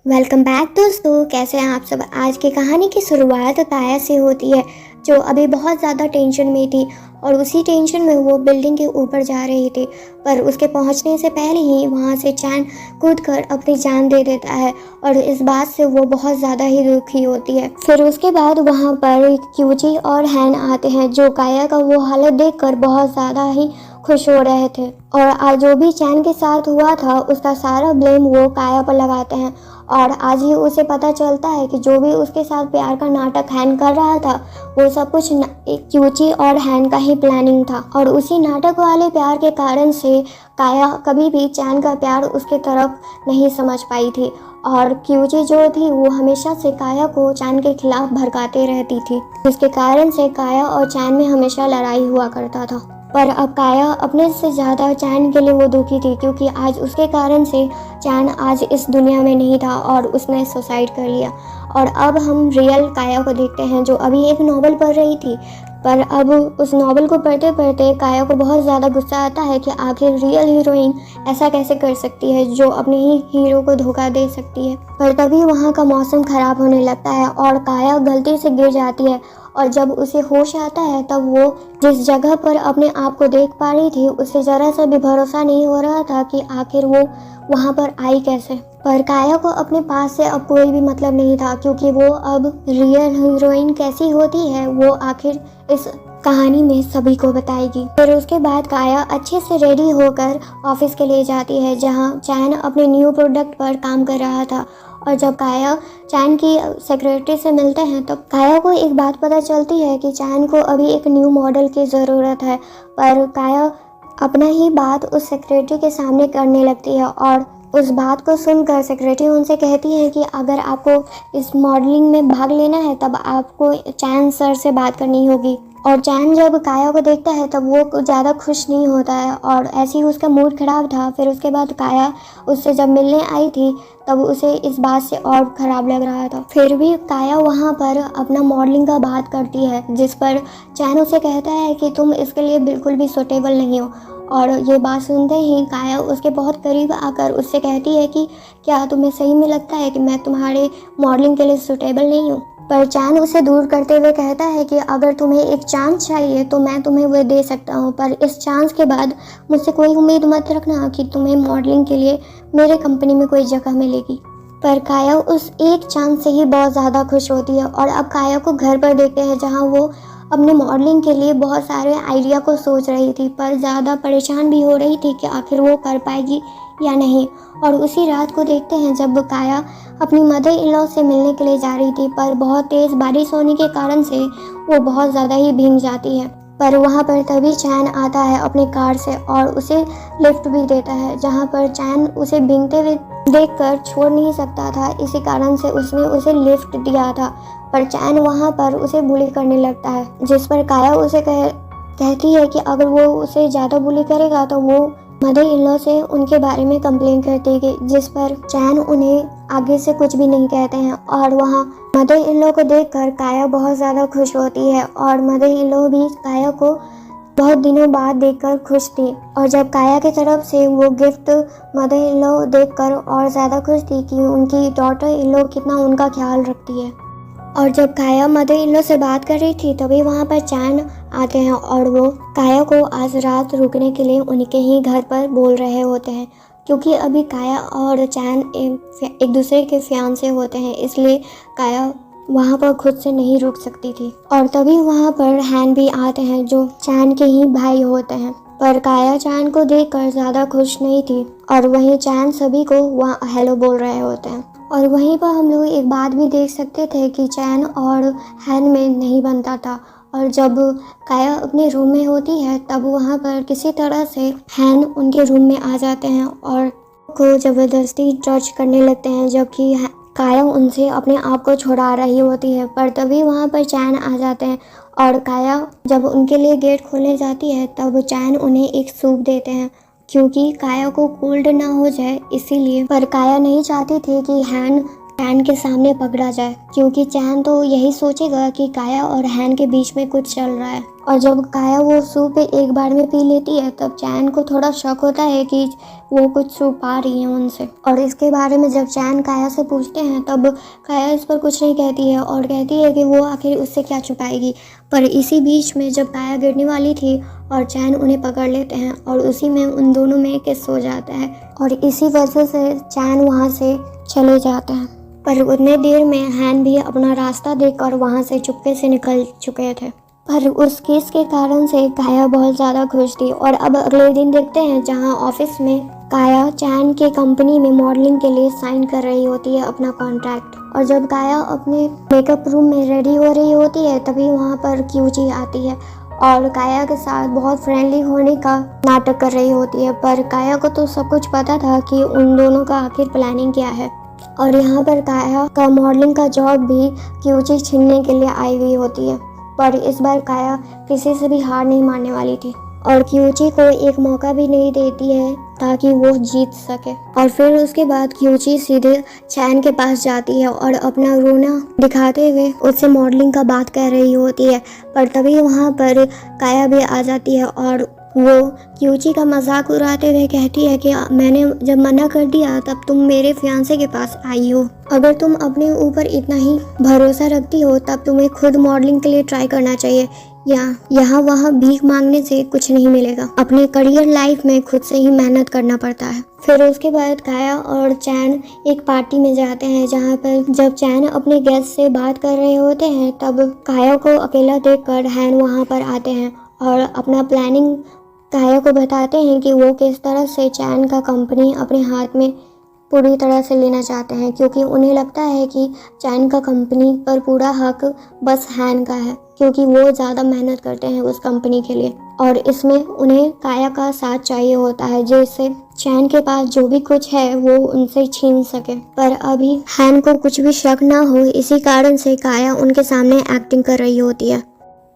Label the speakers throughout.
Speaker 1: Welcome back दोस्तों, कैसे हैं आप सब। आज की कहानी की शुरुआत काया से होती है, जो अभी बहुत ज़्यादा टेंशन में थी और उसी टेंशन में वो बिल्डिंग के ऊपर जा रही थी। पर उसके पहुंचने से पहले ही वहां से चैन कूद कर अपनी जान दे देता है और इस बात से वो बहुत ज़्यादा ही दुखी होती है। फिर उसके बाद वहां पर क्यूची और हैन आते हैं, जो काया का वो हालत देखकर बहुत ज़्यादा ही खुश हो रहे थे और आज जो भी चैन के साथ हुआ था उसका सारा ब्लेम वो काया पर लगाते हैं। और आज ही उसे पता चलता है कि जो भी उसके साथ प्यार का नाटक हैन कर रहा था वो सब कुछ क्यूची और हैन का ही प्लानिंग था। और उसी नाटक वाले प्यार के कारण से काया कभी भी चैन का प्यार उसके तरफ नहीं समझ पाई थी और क्यूची जो थी वो हमेशा से काया को चैन के खिलाफ भड़काते रहती थी, जिसके कारण से काया और चैन में हमेशा लड़ाई हुआ करता था। पर अब काया अपने से ज़्यादा चैन के लिए वो दुखी थी, क्योंकि आज उसके कारण से चैन आज इस दुनिया में नहीं था और उसने सुसाइड कर लिया। और अब हम रियल काया को देखते हैं, जो अभी एक नॉवल पढ़ रही थी। पर अब उस नॉवल को पढ़ते पढ़ते काया को बहुत ज़्यादा गुस्सा आता है कि आखिर रियल हीरोइन ऐसा कैसे कर सकती है, जो अपने ही हीरो को धोखा दे सकती है। पर तभी वहाँ का मौसम ख़राब होने लगता है और काया गलती से गिर जाती है और जब उसे होश आता है तब वो जिस जगह पर अपने आप को देख पा रही थी उसे ज़रा सा भी भरोसा नहीं हो रहा था कि आखिर वो वहाँ पर आई कैसे। पर काया को अपने पास से अब कोई भी मतलब नहीं था, क्योंकि वो अब रियल हीरोइन कैसी होती है वो आखिर इस कहानी में सभी को बताएगी। फिर उसके बाद काया अच्छे से रेडी होकर ऑफिस के लिए जाती है, जहाँ चैन अपने न्यू प्रोडक्ट पर काम कर रहा था। और जब काया चैन की सेक्रेटरी से मिलते हैं तब काया को एक बात पता चलती है कि चैन को अभी एक न्यू मॉडल की ज़रूरत है। पर काया अपना ही बात उस सेक्रेटरी के सामने करने लगती है और उस बात को सुनकर सेक्रेटरी उनसे कहती है कि अगर आपको इस मॉडलिंग में भाग लेना है तब आपको चैन सर से बात करनी होगी। और चैन जब काया को देखता है तब वो ज़्यादा खुश नहीं होता है और ऐसे ही उसका मूड खराब था। फिर उसके बाद काया उससे जब मिलने आई थी तब उसे इस बात से और ख़राब लग रहा था। फिर भी काया वहाँ पर अपना मॉडलिंग का बात करती है, जिस पर चैन उसे कहता है कि तुम इसके लिए बिल्कुल भी सूटेबल नहीं हो। और ये बात सुनते ही काया उसके बहुत करीब आकर उससे कहती है कि क्या तुम्हें सही में लगता है कि मैं तुम्हारे मॉडलिंग के लिए सूटेबल नहीं हूँ। पर चैन उसे दूर करते हुए कहता है कि अगर तुम्हें एक चांस चाहिए तो मैं तुम्हें वो दे सकता हूँ, पर इस चांस के बाद मुझसे कोई उम्मीद मत रखना कि तुम्हें मॉडलिंग के लिए मेरे कंपनी में कोई जगह मिलेगी। पर काया उस एक चांस से ही बहुत ज़्यादा खुश होती है। और अब काया को घर पर देखते हैं, जहाँ वो अपने मॉडलिंग के लिए बहुत सारे आइडिया को सोच रही थी, पर ज़्यादा परेशान भी हो रही थी कि आखिर वो कर पाएगी या नहीं। और उसी रात को देखते हैं जब काया अपनी मदर इन लॉ से मिलने के लिए जा रही थी, पर बहुत तेज़ बारिश होने के कारण से वो बहुत ज़्यादा ही भीग जाती है। पर वहाँ पर तभी चैन आता है अपनी कार से और उसे लिफ्ट भी देता है, जहाँ पर चैन उसे भीगते हुए देखकर छोड़ नहीं सकता था, इसी कारण से उसने उसे लिफ्ट दिया था। पर चैन वहाँ पर उसे बुली करने लगता है, जिस पर काया उसे कहती है कि अगर वो उसे ज़्यादा बुली करेगा तो वो मदर इन लॉ से उनके बारे में कंप्लेन कर देगी, जिस पर चैन उन्हें आगे से कुछ भी नहीं कहते हैं। और वहाँ मदर इन लॉ को देखकर काया बहुत ज़्यादा खुश होती है और मदर इन लॉ भी काया को बहुत दिनों बाद देखकर खुश थी। और जब काया की तरफ से वो गिफ्ट मदर इन लॉ देखकर और ज़्यादा खुश थी कि उनकी डॉटर इन लॉ कितना उनका ख्याल रखती है। और जब काया मदर इन लॉ से बात कर रही थी तभी वहाँ पर चैन आते हैं और वो काया को आज रात रुकने के लिए उनके ही घर पर बोल रहे होते हैं, क्योंकि अभी काया और चैन एक दूसरे के फियांसे होते हैं, इसलिए काया वहाँ पर खुद से नहीं रुक सकती थी। और तभी वहाँ पर हैन भी आते हैं, जो चैन के ही भाई होते हैं। पर काया चैन को देखकर ज़्यादा खुश नहीं थी और वहीं चैन सभी को वहाँ हेलो बोल रहे होते हैं। और वहीं पर हम लोग एक बात भी देख सकते थे कि चैन और हैन में नहीं बनता था। और जब काया अपने रूम में होती है तब वहाँ पर किसी तरह से हैन उनके रूम में आ जाते हैं और को ज़बरदस्ती टच करने लगते हैं, जबकि काया उनसे अपने आप को छुड़ा रही होती है। पर तभी वहाँ पर चैन आ जाते हैं और काया जब उनके लिए गेट खोलने जाती है तब चैन उन्हें एक सूप देते हैं, क्योंकि काया को कोल्ड ना हो जाए इसीलिए। पर काया नहीं चाहती थी कि हैन चैन के सामने पकड़ा जाए, क्योंकि चैन तो यही सोचेगा कि काया और हैन के बीच में कुछ चल रहा है। और जब काया वो सूप एक बार में पी लेती है तब चैन को थोड़ा शक होता है कि वो कुछ छुपा रही है उनसे। और इसके बारे में जब चैन काया से पूछते हैं तब काया इस पर कुछ नहीं कहती है और कहती है कि वो आखिर उससे क्या छुपाएगी। पर इसी बीच में जब काया गिरने वाली थी और चैन उन्हें पकड़ लेते हैं और उसी में उन दोनों में किस हो जाता है और इसी वजह से चैन वहाँ से चले जाते हैं। पर उतने देर में हैन भी अपना रास्ता देखकर वहाँ से चुपके से निकल चुके थे। पर उस केस के कारण से काया बहुत ज़्यादा खुश थी। और अब अगले दिन देखते हैं जहाँ ऑफिस में काया चैन के कंपनी में मॉडलिंग के लिए साइन कर रही होती है अपना कॉन्ट्रैक्ट। और जब काया अपने मेकअप रूम में रेडी हो रही होती है तभी वहाँ पर क्यूची आती है और काया के साथ बहुत फ्रेंडली होने का नाटक कर रही होती है। पर काया को तो सब कुछ पता था कि उन दोनों का आखिर प्लानिंग क्या है। और यहाँ पर काया का मॉडलिंग का जॉब भी क्यूची छीनने के लिए आई हुई होती है। पर इस बार काया किसी से भी हार नहीं मानने वाली थी और क्यूची को एक मौका भी नहीं देती है ताकि वो जीत सके। और फिर उसके बाद क्यूची सीधे चैन के पास जाती है और अपना रोना दिखाते हुए उससे मॉडलिंग का बात कह रही होती है। पर तभी वहाँ पर काया भी आ जाती है और वो क्यूची का मजाक उड़ाते हुए कहती है कि मैंने जब मना कर दिया तब तुम मेरे फियांसे के पास आई हो। अगर तुम अपने ऊपर इतना ही भरोसा रखती हो तब तुम्हें खुद मॉडलिंग के लिए ट्राई करना चाहिए। यहाँ वहाँ भीख मांगने से कुछ नहीं मिलेगा। अपने करियर लाइफ में खुद से ही मेहनत करना पड़ता है। फिर उसके बाद काया और चैन एक पार्टी में जाते हैं जहाँ पर जब चैन अपने गेस्ट से बात कर रहे होते हैं तब काया को अकेला देखकर हैन वहाँ पर आते हैं और अपना प्लानिंग काया को बताते हैं कि वो किस तरह से चैन का कंपनी अपने हाथ में पूरी तरह से लेना चाहते हैं, क्योंकि उन्हें लगता है कि चैन का कंपनी पर पूरा हक बस हैन का है, क्योंकि वो ज़्यादा मेहनत करते हैं उस कंपनी के लिए। और इसमें उन्हें काया का साथ चाहिए होता है जिससे चैन के पास जो भी कुछ है वो उनसे छीन सके। पर अभी हैन को कुछ भी शक ना हो, इसी कारण से काया उनके सामने एक्टिंग कर रही होती है।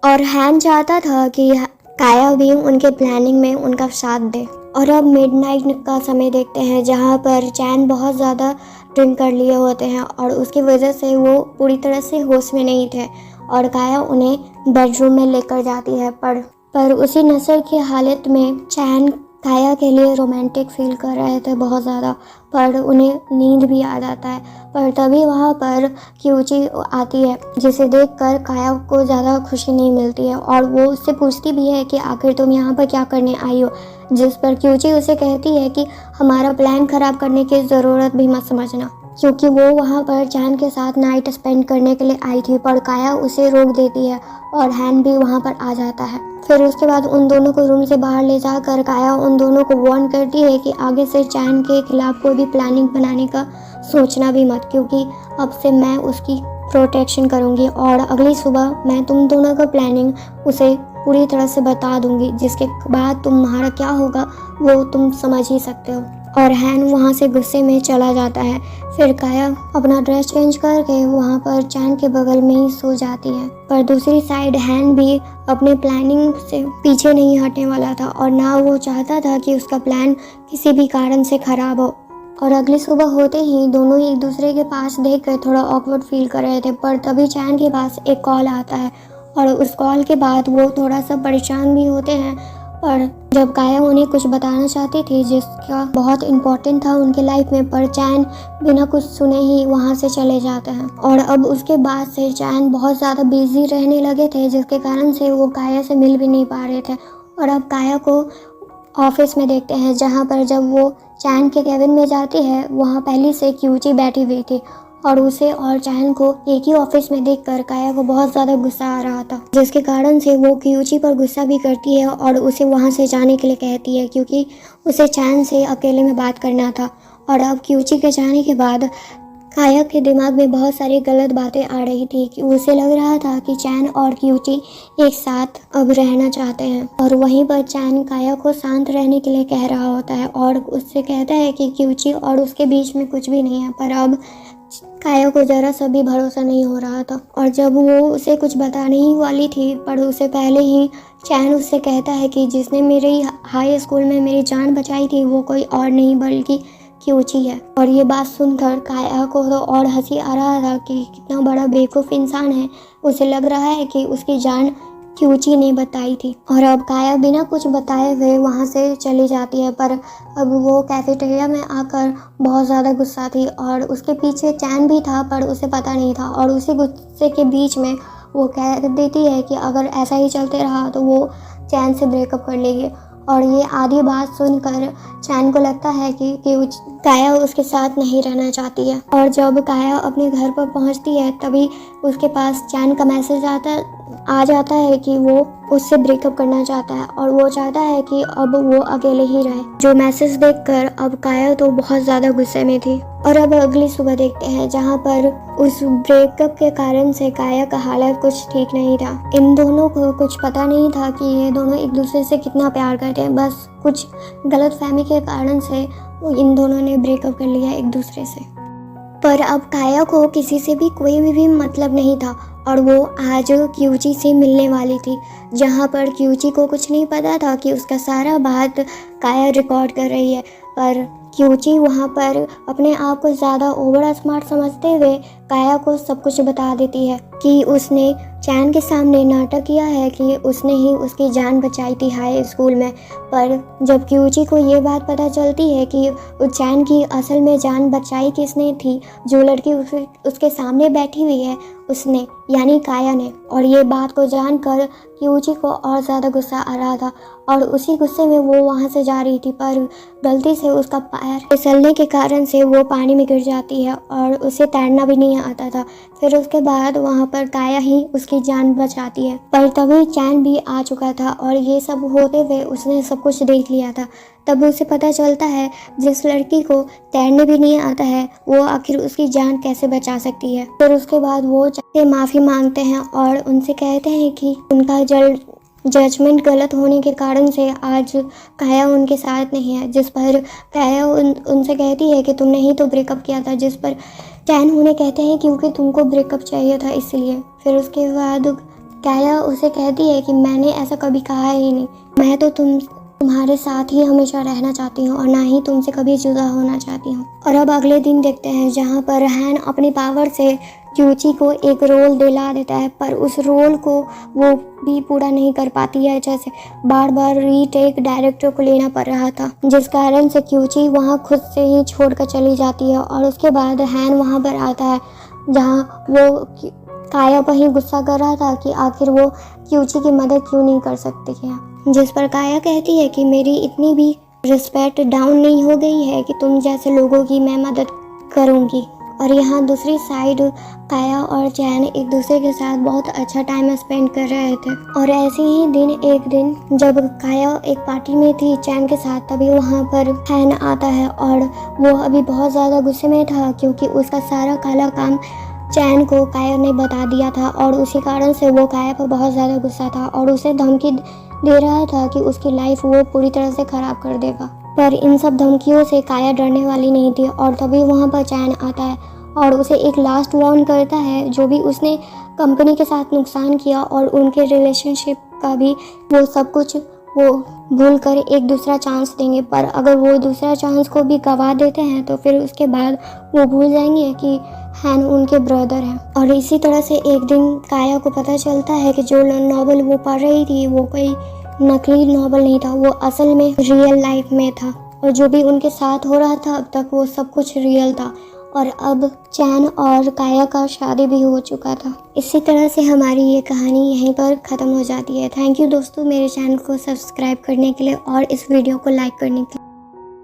Speaker 1: और हैन चाहता था कि काया भी उनके प्लानिंग में उनका साथ दे। और अब मिडनाइट का समय देखते हैं जहाँ पर चैन बहुत ज़्यादा ड्रिंक कर लिए होते हैं और उसकी वजह से वो पूरी तरह से होश में नहीं थे और काया उन्हें बेडरूम में लेकर जाती है। पर उसी नशे की हालत में चैन काया के लिए रोमांटिक फील कर रहे थे बहुत ज़्यादा, पर उन्हें नींद भी आ जाता है। पर तभी वहाँ पर क्यूची आती है जिसे देखकर काया को ज़्यादा खुशी नहीं मिलती है और वो उससे पूछती भी है कि आखिर तुम यहाँ पर क्या करने आई हो, जिस पर क्यूची उसे कहती है कि हमारा प्लान ख़राब करने की ज़रूरत भी मत समझना, क्योंकि वो वहाँ पर चैन के साथ नाइट स्पेंड करने के लिए आई थी। पर काया उसे रोक देती है और हैन भी वहाँ पर आ जाता है। फिर उसके बाद उन दोनों को रूम से बाहर ले जाकर काया उन दोनों को वार्न करती है कि आगे से चैन के खिलाफ कोई भी प्लानिंग बनाने का सोचना भी मत, क्योंकि अब से मैं उसकी प्रोटेक्शन करूँगी और अगली सुबह मैं तुम दोनों का प्लानिंग उसे पूरी तरह से बता दूँगी, जिसके बाद तुम्हारा क्या होगा वो तुम समझ ही सकते हो। और हैन वहाँ से गुस्से में चला जाता है। फिर काया अपना ड्रेस चेंज करके वहाँ पर चैन के बगल में ही सो जाती है। पर दूसरी साइड हैन भी अपने प्लानिंग से पीछे नहीं हटने वाला था और ना वो चाहता था कि उसका प्लान किसी भी कारण से खराब हो। और अगली सुबह होते ही दोनों एक दूसरे के पास देखकर थोड़ा ऑकवर्ड फील कर रहे थे। पर तभी चैन के पास एक कॉल आता है और उस कॉल के बाद वो थोड़ा सा परेशान भी होते हैं। पर जब काया उन्हें कुछ बताना चाहती थी जिसका बहुत इम्पोर्टेंट था उनके लाइफ में, पर चैन बिना कुछ सुने ही वहाँ से चले जाते हैं। और अब उसके बाद से चैन बहुत ज़्यादा बिजी रहने लगे थे, जिसके कारण से वो काया से मिल भी नहीं पा रहे थे। और अब काया को ऑफिस में देखते हैं जहाँ पर जब वो चैन के केबिन में जाती है वहाँ पहले से क्यूची बैठी हुई थी और उसे और चैन को एक ही ऑफिस में देखकर काया को बहुत ज़्यादा गुस्सा आ रहा था, जिसके कारण से वो क्यूची पर गुस्सा भी करती है और उसे वहाँ से जाने के लिए कहती है, क्योंकि उसे चैन से अकेले में बात करना था। और अब क्यूची के जाने के बाद काया के दिमाग में बहुत सारी गलत बातें आ रही थी कि उसे लग रहा था कि चैन और क्यूची एक साथ अब रहना चाहते हैं। और वहीं पर चैन काया को शांत रहने के लिए कह रहा होता है और उससे कहता है कि क्यूची और उसके बीच में कुछ भी नहीं है। पर अब काया को ज़रा सा भी भरोसा नहीं हो रहा था। और जब वो उसे कुछ बताने ही वाली थी पर उसे पहले ही चैन उससे कहता है कि जिसने मेरे हाई स्कूल में मेरी जान बचाई थी वो कोई और नहीं बल्कि क्यूची है। और ये बात सुनकर काया को तो और हंसी आ रहा था कि कितना बड़ा बेवकूफ़ इंसान है। उसे लग रहा है कि उसकी जान क्यूची ने बताई थी। और अब काया बिना कुछ बताए हुए वहाँ से चली जाती है। पर अब वो कैफेटेरिया में आकर बहुत ज़्यादा गुस्सा थी और उसके पीछे चैन भी था, पर उसे पता नहीं था। और उसी गुस्से के बीच में वो कह देती है कि अगर ऐसा ही चलते रहा तो वो चैन से ब्रेकअप कर लेगी। और ये आधी बात सुनकर चैन को लगता है कि काया उसके साथ नहीं रहना चाहती है। और जब काया अपने घर पर पहुंचती है तभी उसके पास चैन का मैसेज आ जाता है कि वो उससे ब्रेकअप करना चाहता है और वो चाहता है कि अब वो अकेले ही रहे। जो मैसेज देखकर अब काया तो बहुत ज़्यादा गुस्से में थी। और अब अगली सुबह देखते हैं जहाँ पर उस ब्रेकअप के कारण से काया का हालत कुछ ठीक नहीं था। इन दोनों को कुछ पता नहीं था कि ये दोनों एक दूसरे से कितना प्यार करते हैं। बस कुछ गलतफहमी के कारण से इन दोनों ने ब्रेकअप कर लिया एक दूसरे से। पर अब काया को किसी से भी कोई भी मतलब नहीं था और वो आज क्यूची से मिलने वाली थी, जहाँ पर क्यूची को कुछ नहीं पता था कि उसका सारा बात काया रिकॉर्ड कर रही है। पर क्यूची वहाँ पर अपने आप को ज़्यादा ओवर स्मार्ट समझते हुए काया को सब कुछ बता देती है कि उसने चैन के सामने नाटक किया है कि उसने ही उसकी जान बचाई थी हाई स्कूल में। पर जब क्यूची को ये बात पता चलती है कि उस चैन की असल में जान बचाई किसने थी, जो लड़की उसके सामने बैठी हुई है उसने, यानी काया ने। और ये बात को जानकर क्यूची को और ज़्यादा गुस्सा आ रहा था और उसी गुस्से में वो वहाँ से जा रही थी, पर गलती से उसका पैर फिसलने के कारण से वो पानी में गिर जाती है और उसे तैरना भी नहीं आता था। फिर उसके बाद वहाँ पर काया ही उसकी जान बचाती है। पर तभी चैन भी आ चुका था और ये सब होते हुए उसने सब कुछ देख लिया था। तब उसे पता चलता है जिस लड़की को तैरने भी नहीं आता है वो आखिर उसकी जान कैसे बचा सकती है। फिर उसके बाद वो से माफ़ी मांगते हैं और उनसे कहते हैं कि उनका जजमेंट गलत होने के कारण से आज काया उनके साथ नहीं है। जिस पर काया उनसे कहती है कि तुमने ही तो ब्रेकअप किया था, जिस पर चैन उन्हें कहते हैं क्योंकि तुमको ब्रेकअप चाहिए था इसलिए। फिर उसके बाद काया उसे कहती है कि मैंने ऐसा कभी कहा ही नहीं, मैं तो तुम्हारे साथ ही हमेशा रहना चाहती हूँ और ना ही तुमसे कभी जुदा होना चाहती हूँ। और अब अगले दिन देखते हैं जहाँ पर हैन अपनी पावर से क्यूची को एक रोल दिला देता है, पर उस रोल को वो भी पूरा नहीं कर पाती है। जैसे बार बार रीटेक डायरेक्टर को लेना पड़ रहा था, जिस कारण से क्यूची वहाँ खुद से ही छोड़कर चली जाती है। और उसके बाद हैन वहाँ पर आता है जहाँ वो काया पर ही गुस्सा कर रहा था कि आखिर वो क्यूची की मदद क्यों नहीं कर सकती है। जिस पर काया कहती है कि मेरी इतनी भी रिस्पेक्ट डाउन नहीं हो गई है कि तुम जैसे लोगों की मैं मदद करूँगी। और यहाँ दूसरी साइड काया और चैन एक दूसरे के साथ बहुत अच्छा टाइम स्पेंड कर रहे थे। और ऐसे ही एक दिन जब काया एक पार्टी में थी चैन के साथ, तभी वहाँ पर हैन आता है और वो अभी बहुत ज़्यादा गुस्से में था क्योंकि उसका सारा काला काम चैन को काया ने बता दिया था और उसी कारण से वो काया पर बहुत ज़्यादा गुस्सा था और उसे धमकी दे रहा था कि उसकी लाइफ वो पूरी तरह से ख़राब कर देगा। पर इन सब धमकियों से काया डरने वाली नहीं थी। और तभी वहाँ पर चैन आता है और उसे एक लास्ट वार्न करता है, जो भी उसने कंपनी के साथ नुकसान किया और उनके रिलेशनशिप का भी वो सब कुछ वो भूल कर एक दूसरा चांस देंगे। पर अगर वो दूसरा चांस को भी गवा देते हैं तो फिर उसके बाद वो भूल जाएंगे कि हैन उनके ब्रदर हैं। और इसी तरह से एक दिन काया को पता चलता है कि जो नॉवल वो पढ़ रही थी वो कोई नकली नॉवल नहीं था, वो असल में रियल लाइफ में था और जो भी उनके साथ हो रहा था अब तक वो सब कुछ रियल था। और अब चैन और काया का शादी भी हो चुका था। इसी तरह से हमारी ये कहानी यहीं पर ख़त्म हो जाती है। थैंक यू दोस्तों मेरे चैनल को सब्सक्राइब करने के लिए और इस वीडियो को लाइक करने के लिए।